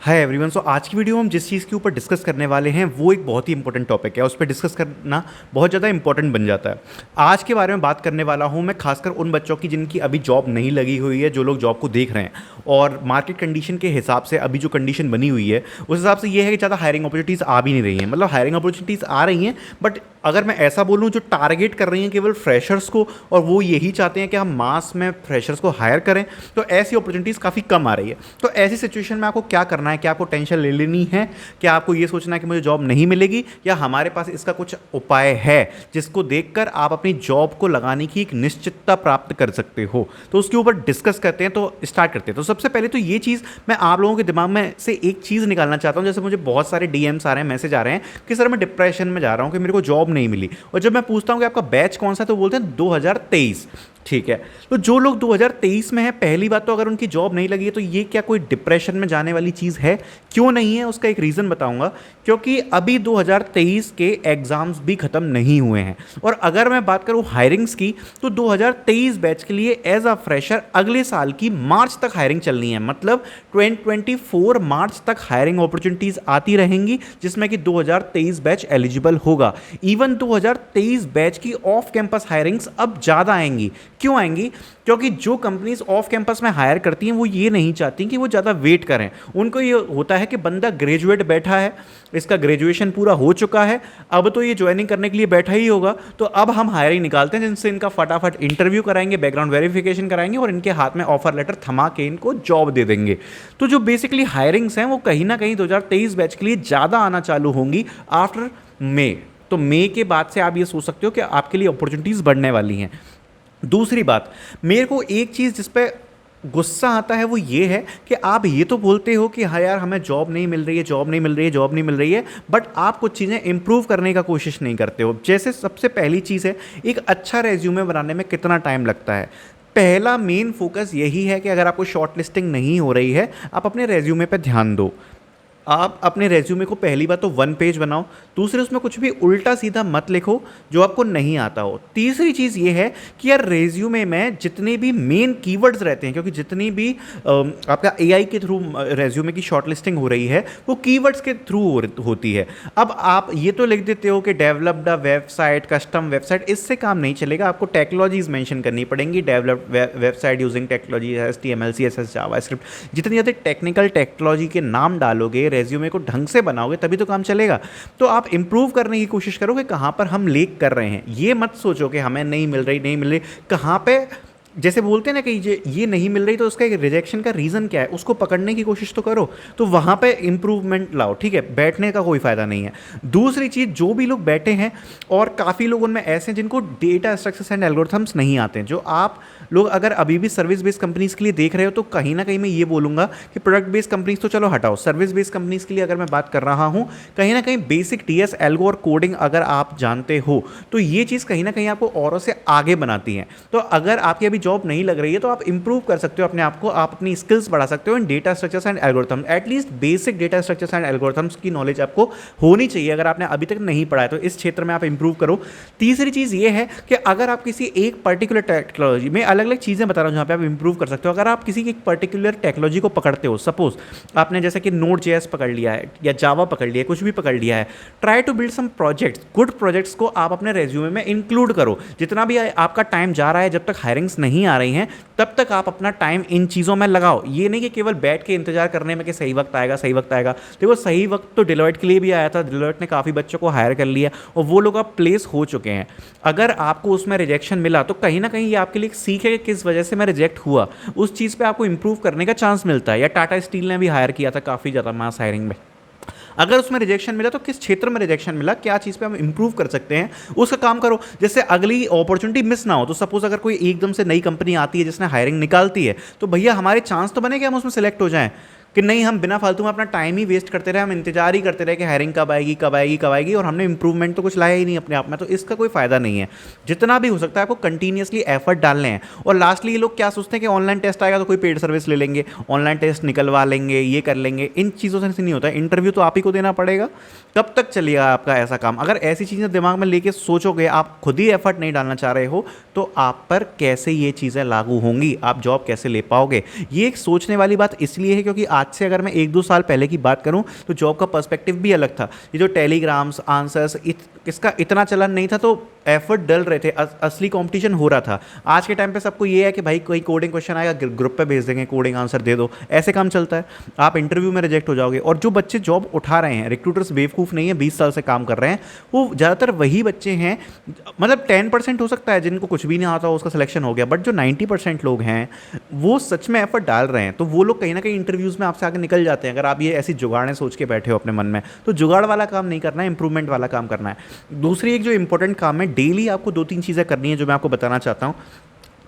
Hi everyone. सो आज की video में हम जिस चीज़ के ऊपर डिस्कस करने वाले हैं वो एक बहुत ही इंपॉर्टेंट टॉपिक है। उस पर डिस्कस करना बहुत ज़्यादा इंपॉर्टेंट बन जाता है। आज के बारे में बात करने वाला हूँ मैं खासकर उन बच्चों की जिनकी अभी जॉब नहीं लगी हुई है, जो लोग जॉब को देख रहे हैं और मार्केट कंडीशन के हिसाब से अभी जो कंडीशन बनी हुई है उस हिसाब से ये है कि ज़्यादा हायरिंग अपॉर्चुनिटीज़ आ भी नहीं रही हैं। मतलब हायरिंग अपॉर्चुनिटीज़ आ रही हैं बट अगर मैं ऐसा बोलूँ जो टारगेट कर रही हैं केवल फ्रेशर्स को और वो यही चाहते हैं कि हम मास में फ्रेशर्स को हायर करें, तो ऐसी अपॉर्चुनिटीज़ काफ़ी कम आ रही है। तो ऐसी सिचुएशन में आपको क्या करना है? क्या आपको टेंशन ले लेनी है? क्या आपको ये सोचना है कि मुझे जॉब नहीं मिलेगी, या हमारे पास इसका कुछ उपाय है जिसको देखकर आप अपनी जॉब को लगाने की एक निश्चितता प्राप्त कर सकते हो? तो उसके ऊपर डिस्कस करते हैं। तो स्टार्ट करते हैं। तो सबसे पहले तो ये चीज़ मैं आप लोगों के दिमाग में से एक चीज़ निकालना चाहता हूँ। जैसे मुझे बहुत सारे डीएम्स आ रहे हैं, मैसेज आ रहे हैं कि सर मैं डिप्रेशन में जा रहा हूँ कि मेरे को जॉब नहीं मिली, और जब मैं पूछता हूँ कि आपका बैच कौन सा है तो बोलते हैं 2023। ठीक है, तो जो लोग 2023 में हैं, पहली बात तो अगर उनकी जॉब नहीं लगी है तो ये क्या कोई डिप्रेशन में जाने वाली चीज़ है? क्यों नहीं है? उसका एक रीज़न बताऊंगा। क्योंकि अभी 2023 के एग्ज़ाम्स भी ख़त्म नहीं हुए हैं, और अगर मैं बात करूँ हायरिंग्स की तो 2023 बैच के लिए एज अ फ्रेशर अगले साल की मार्च तक हायरिंग चलनी है। मतलब 2024 मार्च तक हायरिंग अपॉर्चुनिटीज़ आती रहेंगी जिसमें कि 2023 बैच एलिजिबल होगा। इवन 2023 बैच की ऑफ कैंपस हायरिंग्स अब ज़्यादा आएंगी। क्यों आएंगी? क्योंकि जो कंपनीज ऑफ कैंपस में हायर करती हैं वो ये नहीं चाहती कि वो ज़्यादा वेट करें। उनको ये होता है कि बंदा ग्रेजुएट बैठा है, इसका ग्रेजुएशन पूरा हो चुका है, अब तो ये ज्वाइनिंग करने के लिए बैठा ही होगा, तो अब हम हायरिंग निकालते हैं जिनसे इनका फटाफट इंटरव्यू कराएंगे, बैकग्राउंड वेरिफिकेशन कराएंगे और इनके हाथ में ऑफर लेटर थमा के इनको जॉब दे देंगे। तो जो बेसिकली हायरिंग्स हैं वो कहीं ना कहीं 2023 बैच के लिए ज़्यादा आना चालू होंगी आफ्टर मई। तो मई के बाद से आप ये सोच सकते हो कि आपके लिए अपॉर्चुनिटीज़ बढ़ने वाली हैं। दूसरी बात, मेरे को एक चीज़ जिस पे गुस्सा आता है वो ये है कि आप ये तो बोलते हो कि हाँ यार हमें जॉब नहीं मिल रही है, जॉब नहीं मिल रही है, जॉब नहीं मिल रही है, बट आप कुछ चीज़ें इंप्रूव करने का कोशिश नहीं करते हो। जैसे सबसे पहली चीज़ है, एक अच्छा रेज्यूमे बनाने में कितना टाइम लगता है। पहला मेन फोकस यही है कि अगर आपको शॉर्ट लिस्टिंग नहीं हो रही है, आप अपने रेज्यूमे पे ध्यान दो। आप अपने रेज्यूमे को पहली बात तो वन पेज बनाओ। दूसरे, उसमें कुछ भी उल्टा सीधा मत लिखो जो आपको नहीं आता हो। तीसरी चीज़ ये है कि यार रेज्यूमे में जितने भी मेन कीवर्ड्स रहते हैं, क्योंकि जितनी भी आपका एआई के थ्रू रेज्यूमे की शॉर्टलिस्टिंग हो रही है वो कीवर्ड्स के थ्रू होती है। अब आप ये तो लिख देते हो कि developed a website, custom website, इससे काम नहीं चलेगा। आपको टेक्नोलॉजीज मेंशन करनी पड़ेंगी। Developed website using technology, HTML, CSS, JavaScript. जितनी ज़्यादा टेक्निकल टेक्नोलॉजी के नाम डालोगे, रेज्यूमे को ढंग से बनाओगे, तभी तो काम चलेगा। तो आप इंप्रूव करने की कोशिश करो कि कहाँ पर हम लेक कर रहे हैं। ये मत सोचो कि हमें नहीं मिल रही, नहीं मिल रही। कहाँ पे, जैसे बोलते हैं ना कि ये नहीं मिल रही तो उसका एक रिजेक्शन का रीज़न क्या है, उसको पकड़ने की कोशिश तो करो। तो वहाँ पे इंप्रूवमेंट लाओ। ठीक है, बैठने का कोई फ़ायदा नहीं है। दूसरी चीज़, जो भी लोग बैठे हैं और काफ़ी लोग उनमें ऐसे हैं जिनको डेटा स्ट्रक्चर्स एंड एल्गोरिथम्स नहीं आते हैं, जो आप लोग अगर अभी भी सर्विस बेस्ड कंपनीज़ के लिए देख रहे हो, तो कहीं ना कहीं मैं ये बोलूँगा कि प्रोडक्ट बेस्ड कंपनीज़ तो चलो हटाओ, सर्विस बेस्ड कंपनीज़ के लिए अगर मैं बात कर रहा हूँ, कहीं ना कहीं बेसिक TS एल्गो और कोडिंग अगर आप जानते हो तो ये चीज़ कहीं ना कहीं आपको औरों से आगे बनाती है। तो अगर आपकी अभी जॉब नहीं लग रही है तो आप इंप्रूव कर सकते हो अपने आप को, आप अपनी स्किल्स बढ़ा सकते हो in data structures and algorithms. At least basic data structures and algorithms की नॉलेज आपको होनी चाहिए। अगर आपने अभी तक नहीं पढ़ा है तो इस क्षेत्र में आप इंप्रूव करो। तीसरी चीज़ ये है कि अगर आप किसी एक पर्टिकुलर टेक्नोलॉजी में, अलग अलग चीज़ें बता रहा हूँ जहाँ पे आप इंप्रूव कर सकते हो, अगर आप किसी एक पर्टिकुलर टेक्नोलॉजी को पकड़ते हो, सपोज आपने जैसे कि Node.js पकड़ लिया है या जावा पकड़ लिया है, कुछ भी पकड़ लिया है, try to build some projects, good projects को आप अपने रेज्यूमे में इंक्लूड करो। जितना भी आपका टाइम जा रहा है, जब तक हायरिंग्स नहीं आ रही हैं तब तक आप अपना टाइम इन चीज़ों में लगाओ। ये नहीं कि केवल बैठ के इंतजार करने में कि सही वक्त आएगा, सही वक्त आएगा। देखो, सही वक्त तो डिलॉयट के लिए भी आया था। डिलॉयट ने काफ़ी बच्चों को हायर कर लिया और वो लोग अब प्लेस हो चुके हैं। अगर आपको उसमें रिजेक्शन मिला तो कहीं ना कहीं ये आपके लिए एक सीख है कि किस वजह से मैं रिजेक्ट हुआ। उस चीज़ पे आपको इंप्रूव करने का चांस मिलता है। या टाटा स्टील ने भी हायर किया था काफ़ी ज़्यादा मास हायरिंग में, अगर उसमें रिजेक्शन मिला तो किस क्षेत्र में रिजेक्शन मिला, क्या चीज़ पे हम इंप्रूव कर सकते हैं, उसका काम करो। जैसे अगली अपॉर्चुनिटी मिस ना हो। तो सपोज अगर कोई एकदम से नई कंपनी आती है जिसने हायरिंग निकालती है, तो भैया हमारे चांस तो बने कि हम उसमें सेलेक्ट हो जाएं, कि नहीं हम बिना फालतू में अपना टाइम ही वेस्ट करते रहे, हम इंतजार ही करते रहे कि हायरिंग कब आएगी, कब आएगी, कब आएगी, और हमने इंप्रूवमेंट तो कुछ लाया ही नहीं अपने आप में। तो इसका कोई फ़ायदा नहीं है। जितना भी हो सकता है आपको कंटिन्यूसली एफर्ट डालने हैं। और लास्टली ये लोग क्या सोचते हैं कि ऑनलाइन टेस्ट आएगा तो कोई पेड सर्विस ले लेंगे, ऑनलाइन टेस्ट निकलवा लेंगे, ये कर लेंगे। इन चीज़ों से नहीं होता है। इंटरव्यू तो आप ही को देना पड़ेगा। कब तक चलेगा आपका ऐसा काम? अगर ऐसी चीज़ें दिमाग में लेके सोचोगे, आप खुद ही एफर्ट नहीं डालना चाह रहे हो, तो आप पर कैसे ये चीज़ें लागू होंगी, आप जॉब कैसे ले पाओगे? ये एक सोचने वाली बात इसलिए है क्योंकि आज से अगर मैं 1-2 साल पहले की बात करूं तो जॉब का पर्सपेक्टिव भी अलग था। ये जो टेलीग्राम्स आंसर्स इसका इतना चलन नहीं था, तो एफर्ट डल रहे थे, असली कंपटीशन हो रहा था। आज के टाइम पे सबको ये है कि भाई कोई कोडिंग क्वेश्चन आएगा ग्रुप पे भेज देंगे, कोडिंग आंसर दे दो, ऐसे काम चलता है। आप इंटरव्यू में रिजेक्ट हो जाओगे। और जो बच्चे जॉब उठा रहे हैं, रिक्रूटर्स बेवकूफ़ नहीं है, 20 साल से काम कर रहे हैं, वो ज़्यादातर वही बच्चे हैं, मतलब 10% हो सकता है जिनको कुछ भी नहीं आता हो उसका सिलेक्शन हो गया, बट जो 90% लोग हैं वो सच में एफर्ट डाल रहे हैं। तो वो लोग कहीं ना कहीं इंटरव्यूज़ में आपसे आगे निकल जाते हैं। अगर आप ये ऐसी जुगाड़ें सोच के बैठे हो अपने मन में, तो जुगाड़ वाला काम नहीं करना है, इंप्रूवमेंट वाला काम करना है। दूसरी एक जो इंपॉर्टेंट काम है, डेली आपको 2-3 चीज़ें करनी है जो मैं आपको बताना चाहता हूँ।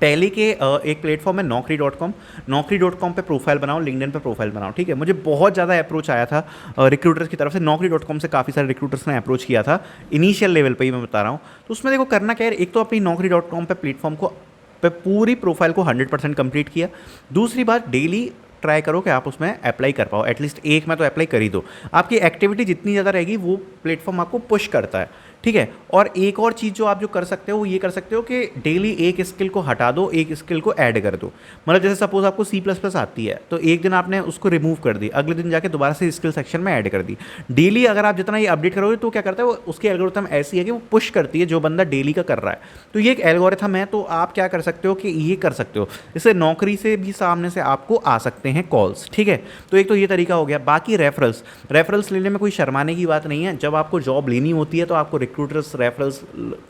पहले के एक प्लेटफॉर्म है Naukri.com। Naukri.com पे प्रोफाइल बनाओ, लिंक्डइन पे प्रोफाइल बनाओ, ठीक है। मुझे बहुत ज़्यादा अप्रोच आया था रिक्रूटर्स की तरफ से। Naukri.com से काफ़ी सारे रिक्रूटर्स ने अप्रोच किया था, इनिशियल लेवल पे ही मैं बता रहा हूँ। तो उसमें देखो करना क्या है, एक तो अपनी Naukri.com पे प्लेटफॉर्म को पे पूरी प्रोफाइल को 100% कंप्लीट किया। दूसरी बात, डेली ट्राई करो कि आप उसमें अप्लाई कर पाओ, एटलीस्ट एक में तो अप्लाई कर ही दो। आपकी एक्टिविटी जितनी ज़्यादा रहेगी वो प्लेटफॉर्म आपको पुश करता है, ठीक है। और एक और चीज़ जो आप जो कर सकते हो वो ये कर सकते हो कि डेली एक स्किल को हटा दो, एक स्किल को ऐड कर दो। मतलब जैसे सपोज आपको C++ आती है, तो एक दिन आपने उसको रिमूव कर दी, अगले दिन जाके दोबारा से स्किल सेक्शन में ऐड कर दी। डेली अगर आप जितना ये अपडेट करोगे तो क्या करता है वो, उसकी एल्गोरिथम ऐसी है कि वो पुश करती है जो बंदा डेली का कर रहा है। तो ये एक एल्गोरिथम है। तो आप क्या कर सकते हो कि ये कर सकते हो, इससे नौकरी से भी सामने से आपको आ सकते हैं कॉल्स, ठीक है। तो एक तो ये तरीका हो गया। बाकी रेफरल्स लेने में कोई शर्माने की बात नहीं है। जब आपको जॉब लेनी होती है तो आपको रिक्रूटर्स रेफरल्स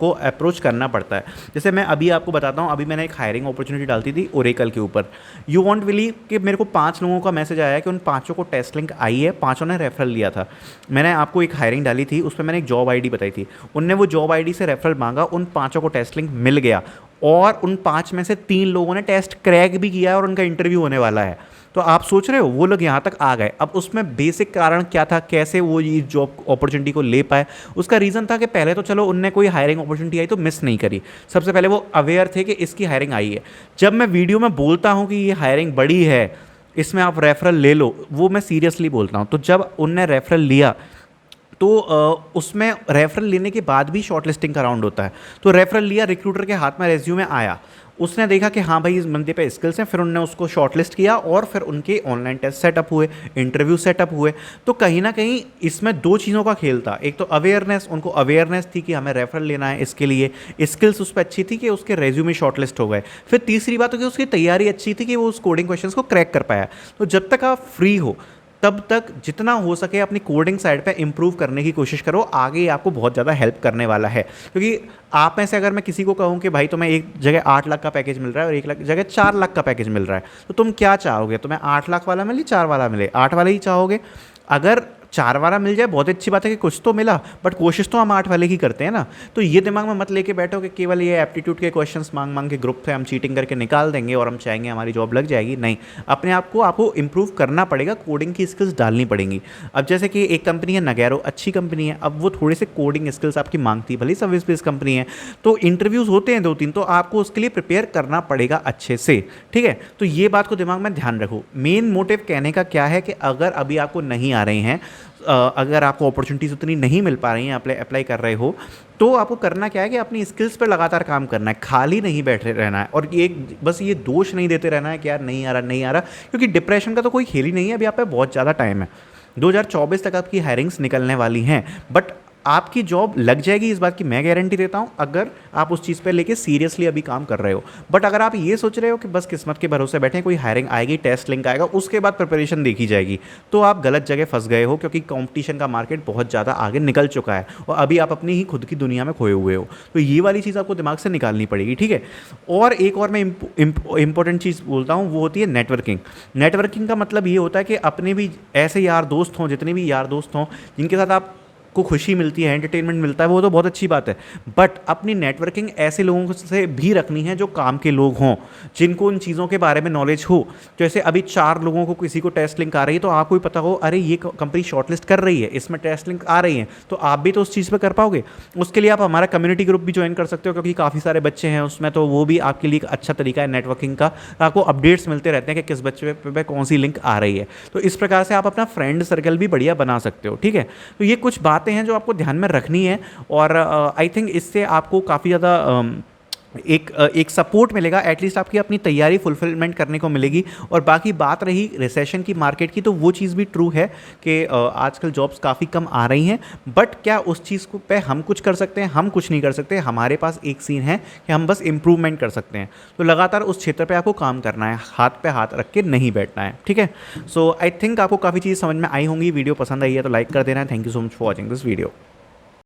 को अप्रोच करना पड़ता है। जैसे मैं अभी आपको बताता हूँ, अभी मैंने एक हायरिंग अपॉर्चुनिटी डालती थी ओरेकल के ऊपर। यू वॉन्ट बिलीव कि मेरे को 5 लोगों का मैसेज आया है कि उन 5 को टेस्ट लिंक आई है, 5 ने रेफरल लिया था। मैंने आपको एक हायरिंग डाली थी, उस पर मैंने एक जॉब आईडी बताई थी, उनने वो जॉब आईडी से रेफरल मांगा, उन 5 को टेस्ट लिंक मिल गया और उन 5 में से 3 लोगों ने टेस्ट क्रैक भी किया और उनका इंटरव्यू होने वाला है। तो आप सोच रहे हो वो लोग यहाँ तक आ गए। अब उसमें बेसिक कारण क्या था, कैसे वो ये जॉब अपॉर्चुनिटी को ले पाए? उसका रीज़न था कि पहले तो चलो उनने कोई हायरिंग अपॉर्चुनिटी आई तो मिस नहीं करी। सबसे पहले वो अवेयर थे कि इसकी हायरिंग आई है। जब मैं वीडियो में बोलता हूँ कि ये हायरिंग बड़ी है, इसमें आप रेफरल ले लो, वो मैं सीरियसली बोलता हूँ। तो जब उनने रेफरल लिया तो उसमें रेफरल लेने के बाद भी शॉर्टलिस्टिंग का राउंड होता है। तो रेफरल लिया, रिक्रूटर के हाथ में रेज्यूमे आया, उसने देखा कि हाँ भाई इस बंदे पे स्किल्स हैं, फिर उन्होंने उसको शॉर्टलिस्ट किया और फिर उनके ऑनलाइन टेस्ट सेटअप हुए, इंटरव्यू सेटअप हुए। तो कहीं ना कहीं इसमें 2 चीज़ों का खेल था। एक तो अवेयरनेस, उनको अवेयरनेस थी कि हमें रेफरल लेना है, इसके लिए स्किल्स उस पर अच्छी थी कि उसके रेज्यूमे शॉर्टलिस्ट हो गए। फिर तीसरी बात हो कि उसकी तैयारी अच्छी थी कि वो उस कोडिंग क्वेश्चंस को क्रैक कर पाया। तो जब तक आप फ्री हो तब तक जितना हो सके अपनी कोडिंग साइड पे इंप्रूव करने की कोशिश करो, आगे ये आपको बहुत ज़्यादा हेल्प करने वाला है। क्योंकि आप में से अगर मैं किसी को कहूँ कि भाई तुम्हें एक जगह 8 लाख का पैकेज मिल रहा है और एक जगह 4 लाख का पैकेज मिल रहा है, तो तुम क्या चाहोगे? तुम्हें 8 लाख वाला मिले, 4 वाला मिले? 8 वाला ही चाहोगे। अगर 4 वाला मिल जाए बहुत अच्छी बात है कि कुछ तो मिला, बट कोशिश तो हम 8 वाले की करते हैं ना। तो ये दिमाग में मत लेके बैठो कि केवल ये एप्टीट्यूड के क्वेश्चंस मांग मांग के ग्रुप थे, हम चीटिंग करके निकाल देंगे और हम चाहेंगे हमारी जॉब लग जाएगी। नहीं, अपने आप को आपको इंप्रूव करना पड़ेगा, कोडिंग की स्किल्स डालनी पड़ेंगी। अब जैसे कि एक कंपनी है नगैरो, अच्छी कंपनी है, अब वो थोड़े से कोडिंग स्किल्स आपकी मांगती है, भले सर्विस बेस्ड कंपनी है, तो इंटरव्यूज़ होते हैं 2-3, तो आपको उसके लिए प्रिपेयर करना पड़ेगा अच्छे से, ठीक है। तो ये बात को दिमाग में ध्यान रखो। मेन मोटिव कहने का क्या है कि अगर अभी आपको नहीं आ रहे हैं, अगर आपको अपॉर्चुनिटीज़ उतनी नहीं मिल पा रही हैं, अप्लाई कर रहे हो, तो आपको करना क्या है कि अपनी स्किल्स पर लगातार काम करना है, खाली नहीं बैठे रहना है। और ये बस ये दोष नहीं देते रहना है कि यार नहीं आ रहा नहीं आ रहा, क्योंकि डिप्रेशन का तो कोई खेल ही नहीं है। अभी आप पे बहुत ज़्यादा टाइम है, 2024 तक आपकी हायरिंग्स निकलने वाली हैं, बट आपकी जॉब लग जाएगी, इस बात की मैं गारंटी देता हूं, अगर आप उस चीज़ पे लेके सीरियसली अभी काम कर रहे हो। बट अगर आप ये सोच रहे हो कि बस किस्मत के भरोसे बैठे, कोई हायरिंग आएगी, टेस्ट लिंक आएगा, उसके बाद प्रिपरेशन देखी जाएगी, तो आप गलत जगह फंस गए हो। क्योंकि कंपटीशन का मार्केट बहुत ज़्यादा आगे निकल चुका है और अभी आप अपनी ही खुद की दुनिया में खोए हुए हो। तो ये वाली चीज़ आपको दिमाग से निकालनी पड़ेगी, ठीक है। और एक और मैं इंपॉर्टेंट चीज़ बोलता हूँ, वो होती है नेटवर्किंग। नेटवर्किंग का मतलब ये होता है कि अपने भी ऐसे यार दोस्त हों, जितने भी यार दोस्त हों जिनके साथ आप को खुशी मिलती है, एंटरटेनमेंट मिलता है, वो तो बहुत अच्छी बात है। बट अपनी नेटवर्किंग ऐसे लोगों से भी रखनी है जो काम के लोग हों, जिनको उन चीज़ों के बारे में नॉलेज हो। जैसे अभी 4 लोगों को किसी को टेस्ट लिंक आ रही है, तो आपको भी पता हो अरे ये कंपनी शॉर्टलिस्ट कर रही है, इसमें टेस्ट लिंक आ रही है, तो आप भी तो उस चीज़ पर कर पाओगे। उसके लिए आप हमारा कम्युनिटी ग्रुप भी ज्वाइन कर सकते हो, क्योंकि काफ़ी सारे बच्चे हैं उसमें, तो वो भी आपके लिए एक अच्छा तरीका है नेटवर्किंग का। आपको अपडेट्स मिलते रहते हैं कि किस बच्चे पे कौन सी लिंक आ रही है। तो इस प्रकार से आप अपना फ्रेंड सर्कल भी बढ़िया बना सकते हो, ठीक है। तो ये कुछ बातें हैं जो आपको ध्यान में रखनी है, और आई थिंक इससे आपको काफ़ी ज़्यादा एक सपोर्ट मिलेगा, एटलीस्ट आपकी अपनी तैयारी फुलफिलमेंट करने को मिलेगी। और बाकी बात रही रिसेशन की, मार्केट की, तो वो चीज़ भी ट्रू है कि आजकल जॉब्स काफ़ी कम आ रही हैं। बट क्या उस चीज़ को पे हम कुछ कर सकते हैं? हम कुछ नहीं कर सकते। हमारे पास एक सीन है कि हम बस इम्प्रूवमेंट कर सकते हैं। तो लगातार उस क्षेत्र पे आपको काम करना है, हाथ पे हाथ रख के नहीं बैठना है, ठीक है। सो आई थिंक आपको काफ़ी चीज़ समझ में आई होंगी। वीडियो पसंद आई है तो लाइक कर देना है। Thank you so much for watching this video.